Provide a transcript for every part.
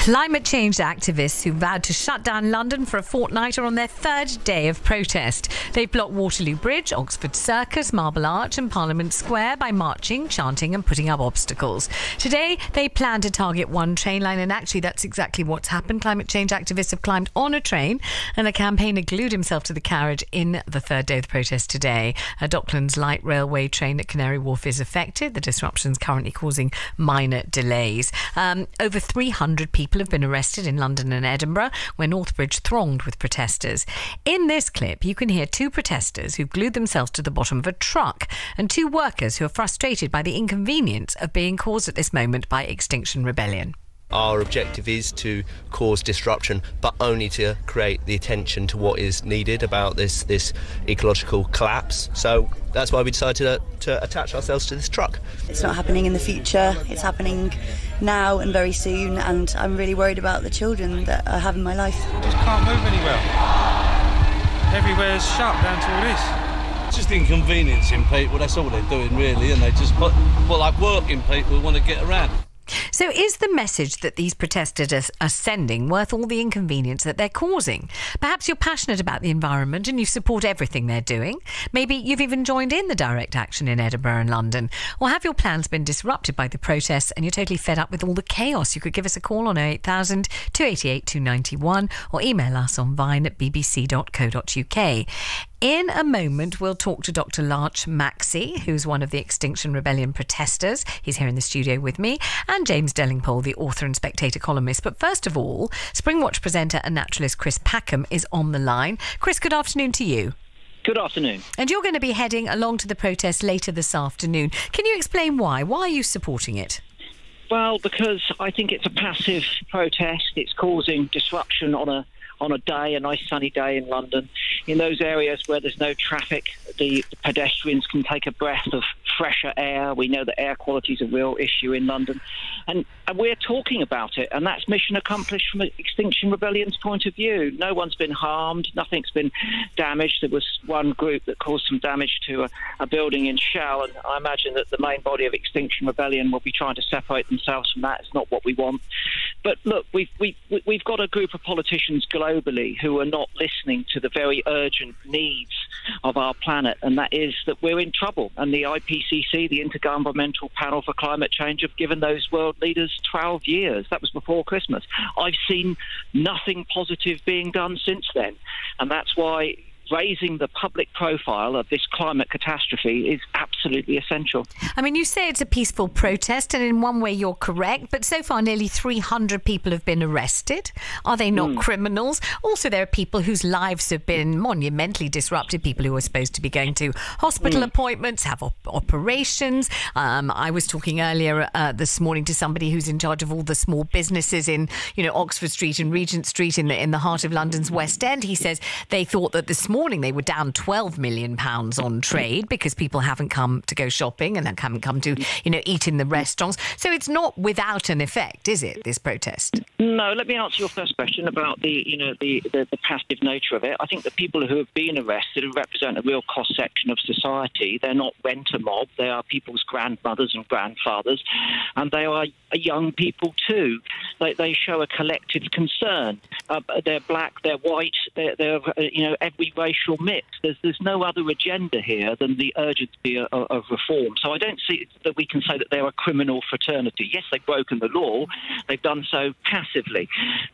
Climate change activists who vowed to shut down London for a fortnight are on their third day of protest. They've blocked Waterloo Bridge, Oxford Circus, Marble Arch and Parliament Square by marching, chanting and putting up obstacles. Today, they plan to target one train line, and actually that's exactly what's happened. Climate change activists have climbed on a train and a campaigner glued himself to the carriage in the third day of the protest today. Docklands light railway train at Canary Wharf is affected. The disruption's currently causing minor delays. Over 300 people have been arrested in London and Edinburgh, where Northbridge thronged with protesters. In this clip, you can hear two protesters who've glued themselves to the bottom of a truck and two workers who are frustrated by the inconvenience of being caused at this moment by Extinction Rebellion. Our objective is to cause disruption, but only to create the attention to what is needed about this ecological collapse. So that's why we decided to attach ourselves to this truck. It's not happening in the future, it's happening now and very soon, and I'm really worried about the children that I have in my life. Just can't move anywhere. Everywhere's shut down to all this. Just inconveniencing people, that's all they're doing really, and they just put, well, like working people want to get around. So is the message that these protesters are sending worth all the inconvenience that they're causing? Perhaps you're passionate about the environment and you support everything they're doing. Maybe you've even joined in the direct action in Edinburgh and London. Or have your plans been disrupted by the protests and you're totally fed up with all the chaos? You could give us a call on 08000 288 291 or email us on vine@bbc.co.uk. In a moment, we'll talk to Dr. Larch Maxey, who's one of the Extinction Rebellion protesters. He's here in the studio with me, and James Dellingpole, the author and Spectator columnist. But first of all, Springwatch presenter and naturalist Chris Packham is on the line. Chris, good afternoon to you. Good afternoon. And you're going to be heading along to the protest later this afternoon. Can you explain why? Why are you supporting it? Well, because I think it's a passive protest. It's causing disruption on a day, a nice sunny day in London. In those areas where there's no traffic, the pedestrians can take a breath of fresher air. We know that air quality is a real issue in London. And we're talking about it, and that's mission accomplished from Extinction Rebellion's point of view. No one's been harmed, nothing's been damaged. There was one group that caused some damage to a building in Shell, and I imagine that the main body of Extinction Rebellion will be trying to separate themselves from that. It's not what we want. But look, we've got a group of politicians globally who are not listening to the very urgent needs of our planet, and that is that we're in trouble. And the IPCC, the Intergovernmental Panel for Climate Change, have given those world leaders 12 years. That was before Christmas. I've seen nothing positive being done since then, and that's why raising the public profile of this climate catastrophe is absolutely essential. I mean, you say it's a peaceful protest, and in one way you're correct, but so far nearly 300 people have been arrested. Are they not criminals? Also, there are people whose lives have been monumentally disrupted, people who are supposed to be going to hospital appointments, have operations. I was talking earlier this morning to somebody who's in charge of all the small businesses in, Oxford Street and Regent Street in the heart of London's West End. He says they thought that this morning they were down £12 million on trade because people haven't come to go shopping and haven't come to, eat in the restaurants. So it's not without an effect, is it, this protest? No, let me answer your first question about the passive nature of it. I think the people who have been arrested represent a real cross-section of society. They're not renter mob. They are people's grandmothers and grandfathers, and they are young people too. They show a collective concern. They're black, they're white, they're every racial mix. There's no other agenda here than the urgency of reform. So I don't see that we can say that they're a criminal fraternity. Yes, they've broken the law. They've done so passively.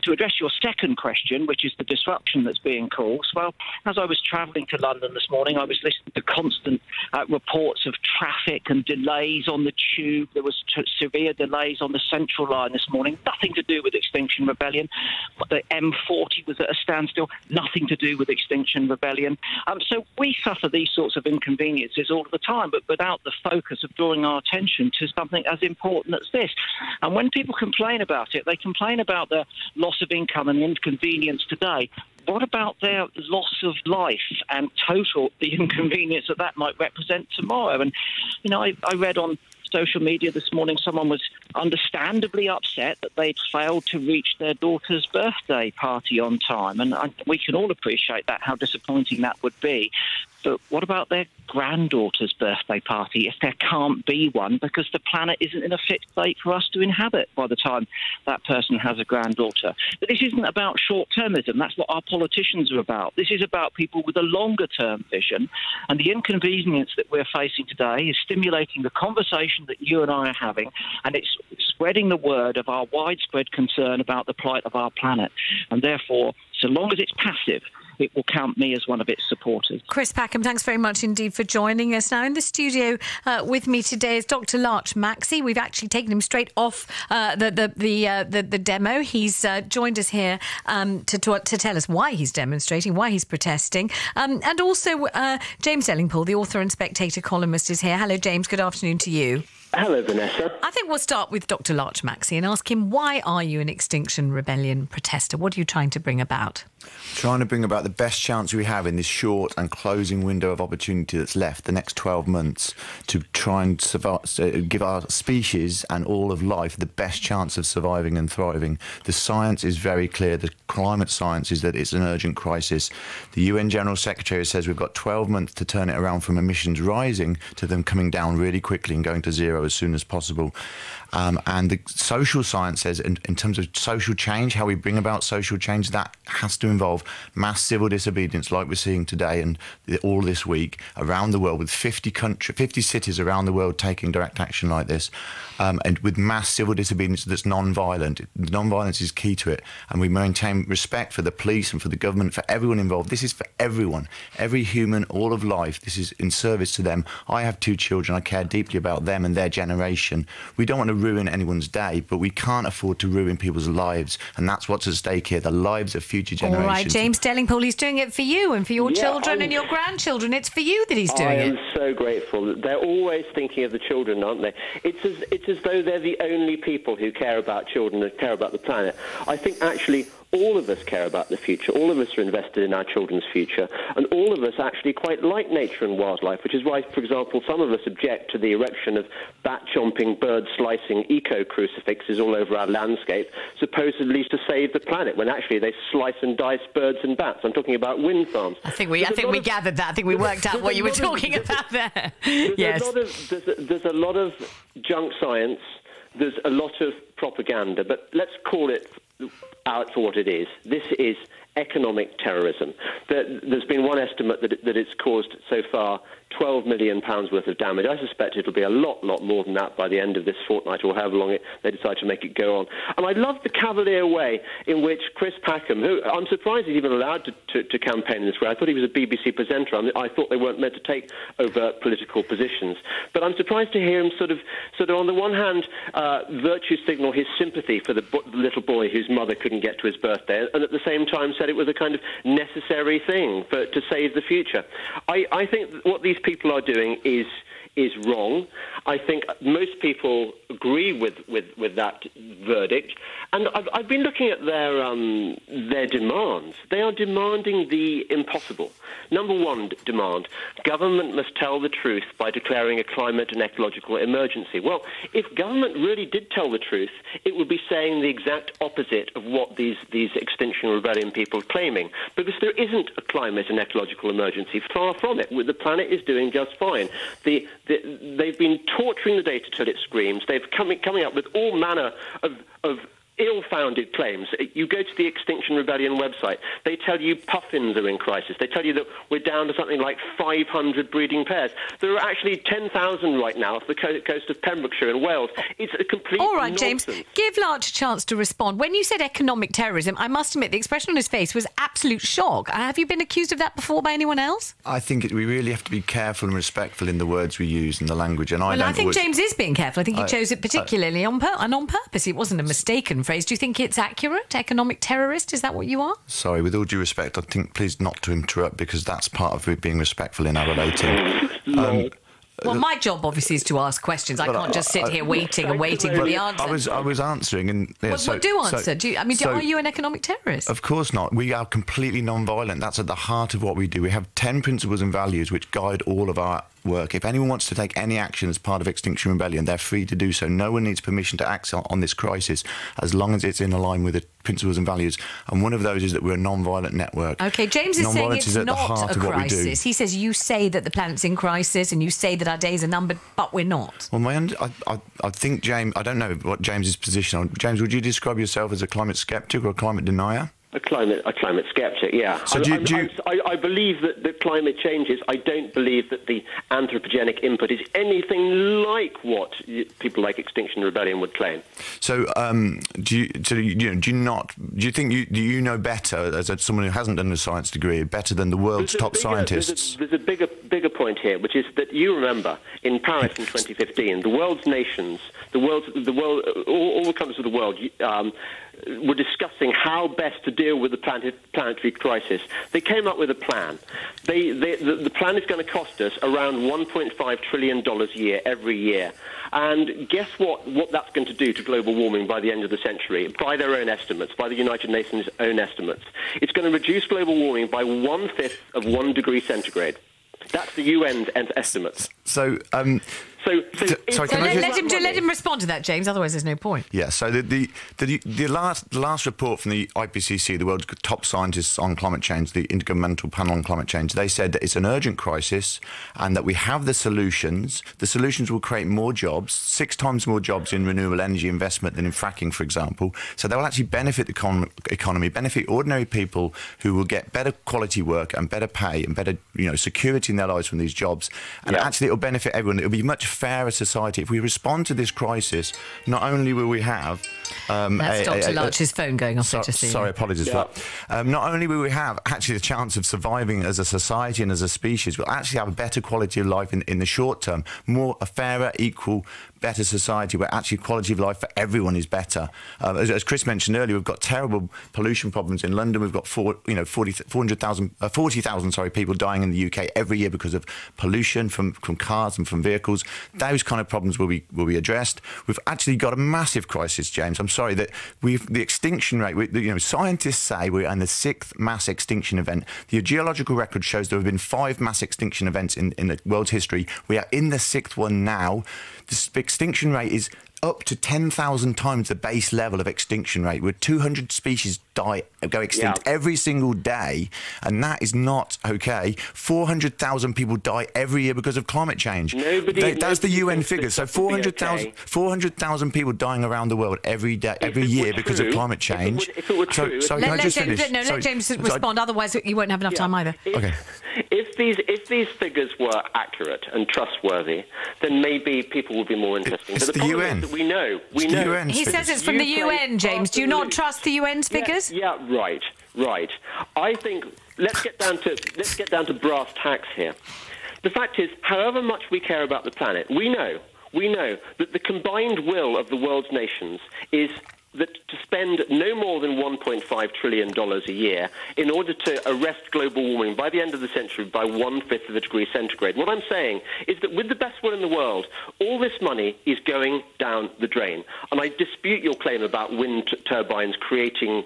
To address your second question, which is the disruption that's being caused, well, as I was travelling to London this morning, I was listening to constant reports of traffic and delays on the tube. There was severe delays on the Central Line this morning. Nothing to do with Extinction Rebellion. The M40 was at a standstill. Nothing to do with Extinction Rebellion. So we suffer these sorts of inconveniences all the time, but without the focus of drawing our attention to something as important as this. And when people complain about it, they complain about the loss of income and inconvenience today. What about their loss of life and the inconvenience that might represent tomorrow? And, I read on social media this morning someone was understandably upset that they'd failed to reach their daughter's birthday party on time. And we can all appreciate that, how disappointing that would be. But what about their granddaughter's birthday party if there can't be one because the planet isn't in a fit state for us to inhabit by the time that person has a granddaughter? But this isn't about short-termism. That's what our politicians are about. This is about people with a longer-term vision, and the inconvenience that we're facing today is stimulating the conversation that you and I are having, and it's spreading the word of our widespread concern about the plight of our planet. And therefore, so long as it's passive, it will count me as one of its supporters. Chris Packham, thanks very much indeed for joining us. Now in the studio with me today is Dr. Larch Maxey. We've actually taken him straight off the demo. He's joined us here to tell us why he's demonstrating, why he's protesting, and also James Ellingpool, the author and Spectator columnist, is here. Hello, James. Good afternoon to you. Hello, Vanessa. I think we'll start with Dr. Larch Maxey and ask him, why are you an Extinction Rebellion protester? What are you trying to bring about? Trying to bring about the best chance we have in this short and closing window of opportunity that's left, the next 12 months, to try and give our species and all of life the best chance of surviving and thriving. The science is very clear. The climate science is that it's an urgent crisis. The UN General Secretary says we've got 12 months to turn it around from emissions rising to them coming down really quickly and going to zero as soon as possible. And the social science says in terms of social change, how we bring about social change, that has to involve mass civil disobedience like we're seeing today and all this week around the world, with 50 cities around the world taking direct action like this, and with mass civil disobedience that's non-violent. Non-violence is key to it, and we maintain respect for the police and for the government, for everyone involved. This is for everyone, every human, all of life. This is in service to them. I have 2 children. I care deeply about them and their generation. We don't want to ruin anyone's day, but we can't afford to ruin people's lives, and that's what's at stake here, the lives of future generations. All right, James Ellingpool, he's doing it for you and for your children and your grandchildren. It's for you that he's doing it. I am so grateful. They're always thinking of the children, aren't they? It's as though they're the only people who care about children and care about the planet. I think actually all of us care about the future. All of us are invested in our children's future. And all of us actually quite like nature and wildlife, which is why, for example, some of us object to the erection of bat-chomping, bird-slicing eco-crucifixes all over our landscape, supposedly to save the planet, when actually they slice and dice birds and bats. I'm talking about wind farms. I think we gathered that. I think we worked out what you were talking about there. Yes. There's a lot of junk science. There's a lot of propaganda. But let's call it out for what it is. This is economic terrorism. There's been one estimate that it's caused so far £12 million worth of damage. I suspect it'll be a lot more than that by the end of this fortnight, or however long they decide to make it go on. And I love the cavalier way in which Chris Packham, who I'm surprised he's even allowed to campaign in this way. I thought he was a BBC presenter. I thought they weren't meant to take overt political positions. But I'm surprised to hear him sort of on the one hand virtue signal his sympathy for the little boy whose mother couldn't get to his birthday, and at the same time said it was a kind of necessary thing to save the future. I think what these people are doing is wrong. I think most people agree with that verdict, and I've been looking at their demands. They are demanding the impossible. Number one demand: government must tell the truth by declaring a climate and ecological emergency. Well, if government really did tell the truth, it would be saying the exact opposite of what these Extinction Rebellion people are claiming, because there isn't a climate and ecological emergency. Far from it. The planet is doing just fine. They've been torturing the data till it screams. They've coming up with all manner of ill-founded claims. You go to the Extinction Rebellion website, they tell you puffins are in crisis. They tell you that we're down to something like 500 breeding pairs. There are actually 10,000 right now off the coast of Pembrokeshire and Wales. It's a complete All right, nonsense. James, give Larch a chance to respond. When you said economic terrorism, I must admit the expression on his face was absolute shock. Have you been accused of that before by anyone else? I think we really have to be careful and respectful in the words we use and the language. And I think James is being careful. I think he chose it particularly on purpose. It wasn't a mistaken phrase. Do you think it's accurate? Economic terrorist? Is that what you are? Sorry, with all due respect, I think please not to interrupt, because that's part of being respectful in our relating. Well, my job obviously is to ask questions. I can't just sit here waiting for the answer. I was answering, and are you an economic terrorist? Of course not. We are completely non-violent. That's at the heart of what we do. We have 10 principles and values which guide all of our work. If anyone wants to take any action as part of Extinction Rebellion, they're free to do so. No one needs permission to act on this crisis as long as it's in line with the principles and values. And one of those is that we're a non-violent network. OK, James is saying it's not a crisis. He says you say that the planet's in crisis and you say that our days are numbered, but we're not. Well, I think, James, I don't know what James's position on. James, would you describe yourself as a climate skeptic or a climate denier? A climate skeptic, yeah. So I believe that climate changes. I don't believe that the anthropogenic input is anything like what people like Extinction Rebellion would claim. So, do you think you know better, as someone who hasn't done a science degree, better than the world's top scientists? There's a bigger point here, which is that you remember in Paris in 2015, the world's nations, all the countries of the world. Were discussing how best to deal with the planetary crisis. They came up with a plan. The plan is going to cost us around $1.5 trillion a year every year. And guess what that's going to do to global warming by the end of the century, by their own estimates, by the United Nations' own estimates? It's going to reduce global warming by 1/5 of 1 degree centigrade. That's the UN's estimates. Let him respond to that, James. Otherwise, there's no point. Yeah. So the last report from the IPCC, the world's top scientists on climate change, the Intergovernmental Panel on Climate Change, they said that it's an urgent crisis and that we have the solutions. The solutions will create more jobs, 6 times more jobs in renewable energy investment than in fracking, for example. So they will actually benefit the economy, benefit ordinary people who will get better quality work and better pay and better security in their lives from these jobs. And actually, it will benefit everyone. It will be much fairer society if we respond to this crisis. Not only will we have that's Dr. Larch's phone going off. Sorry, apologies for that. Not only will we have actually the chance of surviving as a society and as a species, we'll actually have a better quality of life in the short term, a fairer, equal, better society where actually quality of life for everyone is better. As Chris mentioned earlier, we've got terrible pollution problems in London. We've got 40,000 people dying in the UK every year because of pollution from cars and from vehicles. Those kind of problems will be addressed. We've actually got a massive crisis, James. I'm sorry that the extinction rate. Scientists say we're in the 6th mass extinction event. The geological record shows there have been 5 mass extinction events in the world's history. We are in the 6th one now. The extinction rate is up to 10,000 times the base level of extinction rate, where 200 species go extinct every single day, and that is not okay. 400,000 people die every year because of climate change. That's the UN figure. So 400,000 people dying around the world every year because of climate change. If it were true, let James respond. Otherwise, you won't have enough time either. If these figures were accurate and trustworthy, then maybe people would be more interested. It's the UN. We know. He says it's from the UN, James. Do you not trust the UN's figures? Yeah, right. I think let's get down to brass tacks here. The fact is, however much we care about the planet, we know that the combined will of the world's nations is that to spend no more than $1.5 trillion a year in order to arrest global warming by the end of the century by 1/5 of a degree centigrade. What I'm saying is that with the best will in the world, all this money is going down the drain. And I dispute your claim about wind turbines creating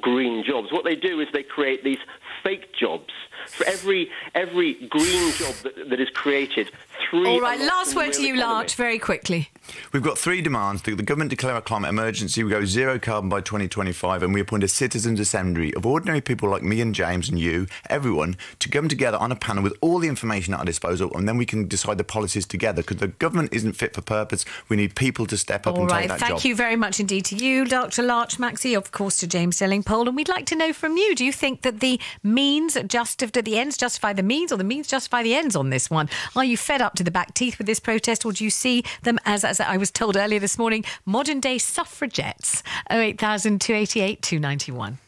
green jobs. What they do is they create these fake jobs. For every green job that is created, 3... All right, last word to you, Larch, very quickly. We've got 3 demands. The government declare a climate emergency, we go zero carbon by 2025, and we appoint a citizens' assembly of ordinary people like me and James and you, everyone, to come together on a panel with all the information at our disposal, and then we can decide the policies together, because the government isn't fit for purpose. We need people to step up and take that job. Thank you very much indeed to you, Dr. Larch Maxey, of course to James Delling-Pole, and we'd like to know from you, do you think that the ends justify the means, or the means justify the ends on this one? Are you fed up to the back teeth with this protest, or do you see them as I was told earlier this morning, modern day suffragettes? 08000 288 291.